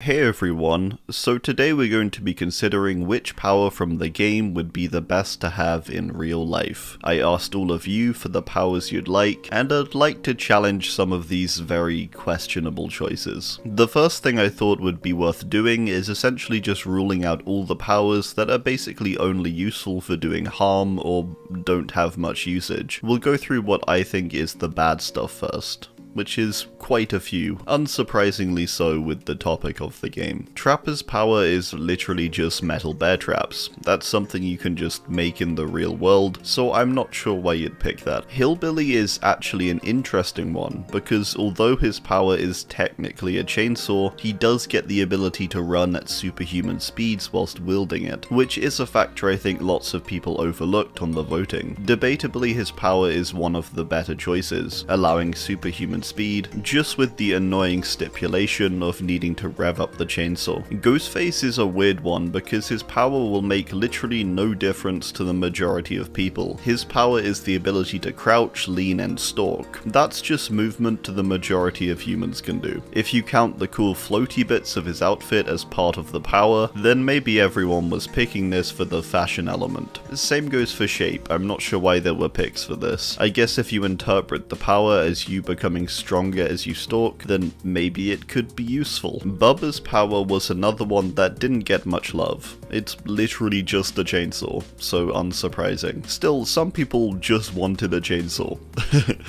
Hey everyone, so today we're going to be considering which power from the game would be the best to have in real life. I asked all of you for the powers you'd like, and I'd like to challenge some of these very questionable choices. The first thing I thought would be worth doing is essentially just ruling out all the powers that are basically only useful for doing harm or don't have much usage. We'll go through what I think is the bad stuff first, which is quite a few, unsurprisingly so with the topic of the game. Trapper's power is literally just metal bear traps. That's something you can just make in the real world, so I'm not sure why you'd pick that. Hillbilly is actually an interesting one, because although his power is technically a chainsaw, he does get the ability to run at superhuman speeds whilst wielding it, which is a factor I think lots of people overlooked on the voting. Debatably, his power is one of the better choices, allowing superhuman speed, just with the annoying stipulation of needing to rev up the chainsaw. Ghostface is a weird one because his power will make literally no difference to the majority of people. His power is the ability to crouch, lean, and stalk. That's just movement the majority of humans can do. If you count the cool floaty bits of his outfit as part of the power, then maybe everyone was picking this for the fashion element. Same goes for shape. I'm not sure why there were picks for this. I guess if you interpret the power as you becoming stronger as you stalk, then maybe it could be useful. Bubba's power was another one that didn't get much love. It's literally just a chainsaw, so unsurprising. Still, some people just wanted a chainsaw.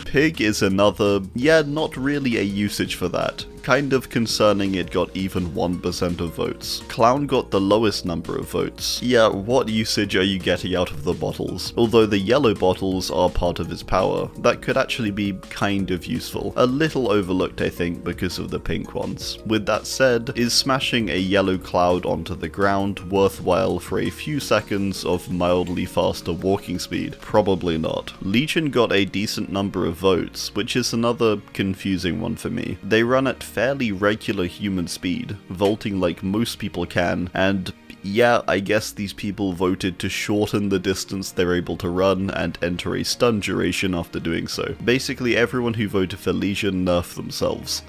Pig is another, yeah, not really a usage for that. Kind of concerning it got even 1% of votes. Clown got the lowest number of votes. Yeah, what usage are you getting out of the bottles? Although the yellow bottles are part of his power, that could actually be kind of useful. A little overlooked I think because of the pink ones. With that said, is smashing a yellow cloud onto the ground worthwhile for a few seconds of mildly faster walking speed? Probably not. Legion got a decent number of votes, which is another confusing one for me. They run at fairly regular human speed, vaulting like most people can, and yeah, I guess these people voted to shorten the distance they're able to run and enter a stun duration after doing so. Basically everyone who voted for Legion nerfed themselves.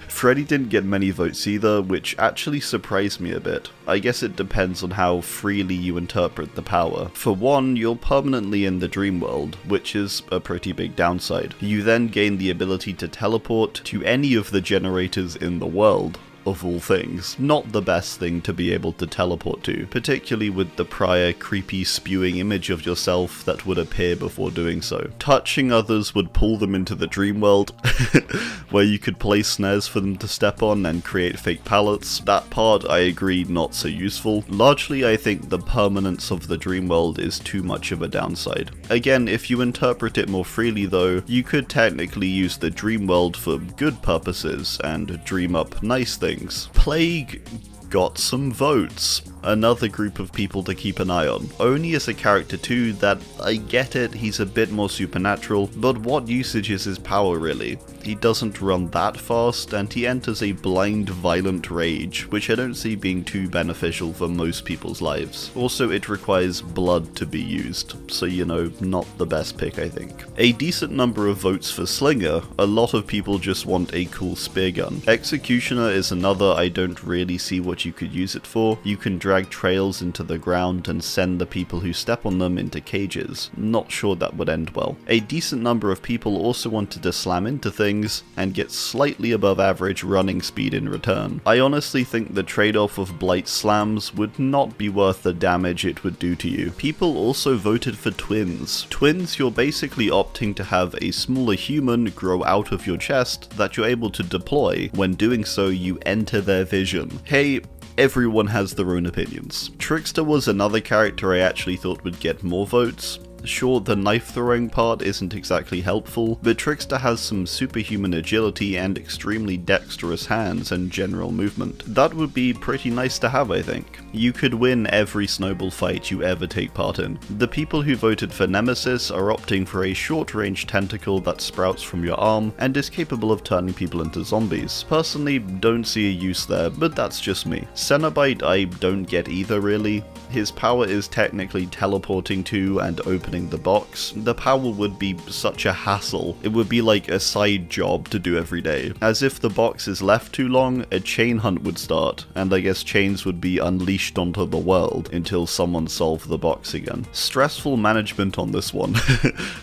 Freddy didn't get many votes either, which actually surprised me a bit. I guess it depends on how freely you interpret the power. For one, you're permanently in the dream world, which is a pretty big downside. You then gain the ability to teleport to any of the generators in the world. Of all things. Not the best thing to be able to teleport to, particularly with the prior creepy spewing image of yourself that would appear before doing so. Touching others would pull them into the dream world, where you could place snares for them to step on and create fake pallets. That part, I agree, not so useful. Largely, I think the permanence of the dream world is too much of a downside. Again, if you interpret it more freely though, you could technically use the dream world for good purposes and dream up nice things. Plague got some votes. Another group of people to keep an eye on. Oni is a character too that, I get it, he's a bit more supernatural, but what usage is his power really? He doesn't run that fast, and he enters a blind, violent rage, which I don't see being too beneficial for most people's lives. Also, it requires blood to be used, so you know, not the best pick I think. A decent number of votes for Slinger. A lot of people just want a cool spear gun. Executioner is another I don't really see what you could use it for. You can drag trails into the ground and send the people who step on them into cages. Not sure that would end well. A decent number of people also wanted to slam into things and get slightly above average running speed in return. I honestly think the trade-off of Blight slams would not be worth the damage it would do to you. People also voted for twins. Twins, you're basically opting to have a smaller human grow out of your chest that you're able to deploy. When doing so, you enter their vision. Hey, everyone has their own opinions. Trickster was another character I actually thought would get more votes. Sure, the knife throwing part isn't exactly helpful, but Trickster has some superhuman agility and extremely dexterous hands and general movement. That would be pretty nice to have, I think. You could win every snowball fight you ever take part in. The people who voted for Nemesis are opting for a short-range tentacle that sprouts from your arm and is capable of turning people into zombies. Personally, don't see a use there, but that's just me. Cenobite I don't get either really. his power is technically teleporting to and opening the box, the power would be such a hassle. It would be like a side job to do every day. As if the box is left too long, a chain hunt would start, and I guess chains would be unleashed onto the world until someone solved the box again. Stressful management on this one.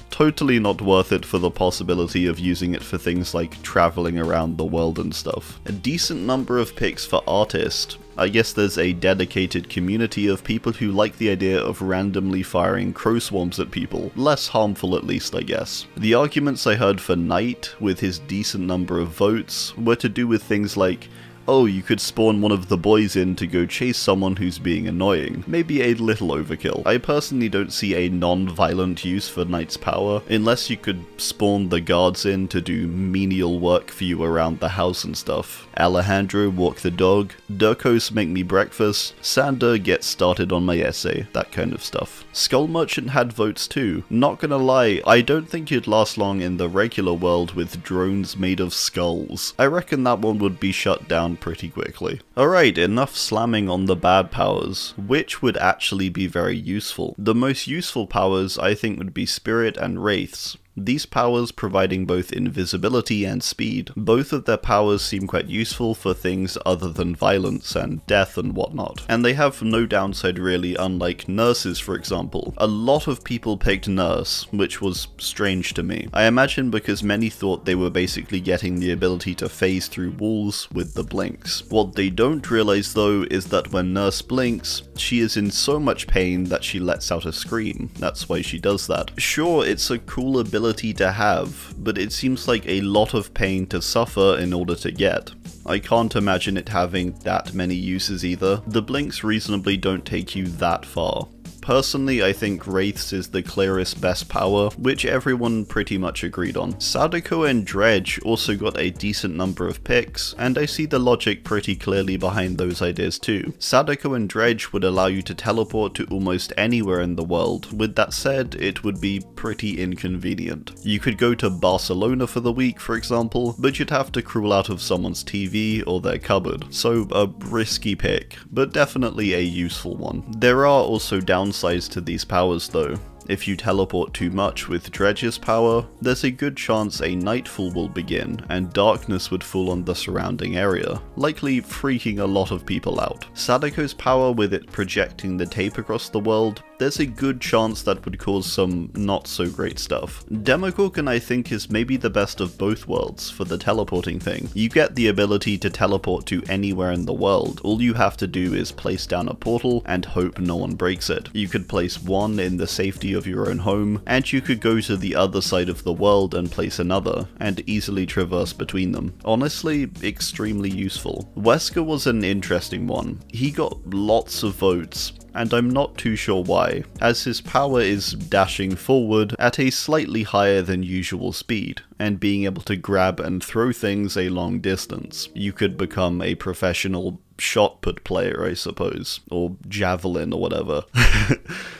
Totally not worth it for the possibility of using it for things like traveling around the world and stuff. A decent number of picks for artist. I guess there's a dedicated community of people who like the idea of randomly firing crow swarms at people. Less harmful at least, I guess. The arguments I heard for Knight, with his decent number of votes, were to do with things like, oh, you could spawn one of the boys in to go chase someone who's being annoying. Maybe a little overkill. I personally don't see a non-violent use for Knight's power, unless you could spawn the guards in to do menial work for you around the house and stuff. Alejandro, walk the dog. Durkos, make me breakfast. Sander, get started on my essay. That kind of stuff. Skull Merchant had votes too. Not gonna lie, I don't think you'd last long in the regular world with drones made of skulls. I reckon that one would be shut down pretty quickly. Alright, enough slamming on the bad powers. Which would actually be very useful? The most useful powers I think would be Spirit and Wraiths. These powers providing both invisibility and speed. Both of their powers seem quite useful for things other than violence and death and whatnot. And they have no downside really, unlike nurses for example. A lot of people picked nurse, which was strange to me. I imagine because many thought they were basically getting the ability to phase through walls with the blinks. What they don't realize though is that when nurse blinks, she is in so much pain that she lets out a scream. That's why she does that. Sure, it's a cool ability to have, but it seems like a lot of pain to suffer in order to get. I can't imagine it having that many uses either. The blinks reasonably don't take you that far. Personally, I think Wraiths is the clearest best power, which everyone pretty much agreed on. Sadako and Dredge also got a decent number of picks, and I see the logic pretty clearly behind those ideas too. Sadako and Dredge would allow you to teleport to almost anywhere in the world. With that said, it would be pretty inconvenient. You could go to Barcelona for the week, for example, but you'd have to crawl out of someone's TV or their cupboard. So a risky pick, but definitely a useful one. There are also downsides to these powers though. If you teleport too much with Dredge's power, there's a good chance a nightfall will begin and darkness would fall on the surrounding area, likely freaking a lot of people out. Sadako's power with it projecting the tape across the world, there's a good chance that would cause some not so great stuff. Demogorgon I think is maybe the best of both worlds for the teleporting thing. You get the ability to teleport to anywhere in the world. All you have to do is place down a portal and hope no one breaks it. You could place one in the safety of your own home, and you could go to the other side of the world and place another, and easily traverse between them. Honestly, extremely useful. Wesker was an interesting one. He got lots of votes, and I'm not too sure why, as his power is dashing forward at a slightly higher than usual speed, and being able to grab and throw things a long distance. You could become a professional shot put player, I suppose, or javelin or whatever.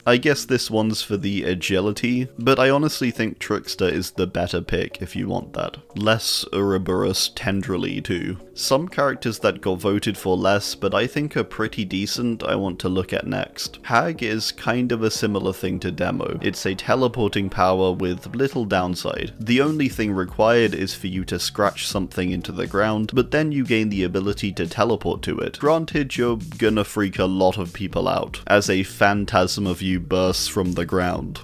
I guess this one's for the agility, but I honestly think Trickster is the better pick if you want that. Less Ouroboros tenderly too. Some characters that got voted for less, but I think are pretty decent, I want to look at next. Hag is kind of a similar thing to Demo. It's a teleporting power with little downside. The only thing required is for you to scratch something into the ground, but then you gain the ability to teleport to it. Granted, you're gonna freak a lot of people out, as a phantasm of you bursts from the ground.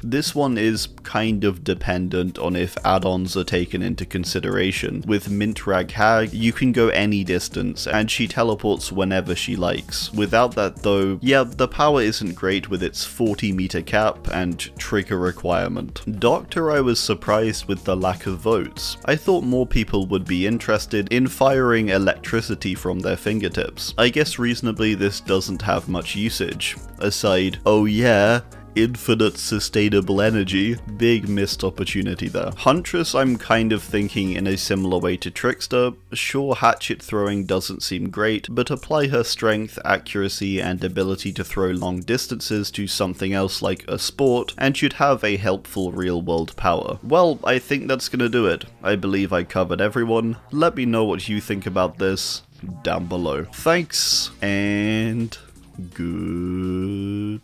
This one is kind of dependent on if add-ons are taken into consideration. With Mintrag Hag, you can go any distance, and she teleports whenever she likes. Without that though, yeah, the power isn't great with its 40-meter cap and trigger requirement. Doctor, I was surprised with the lack of votes. I thought more people would be interested in firing electricity from their fingertips. I guess reasonably this doesn't have much usage, aside, oh yeah, infinite sustainable energy. Big missed opportunity there. Huntress I'm kind of thinking in a similar way to Trickster. Sure, hatchet throwing doesn't seem great, but apply her strength, accuracy, and ability to throw long distances to something else like a sport, and you'd have a helpful real-world power. Well, I think that's gonna do it. I believe I covered everyone. Let me know what you think about this down below. Thanks, and Goodbye.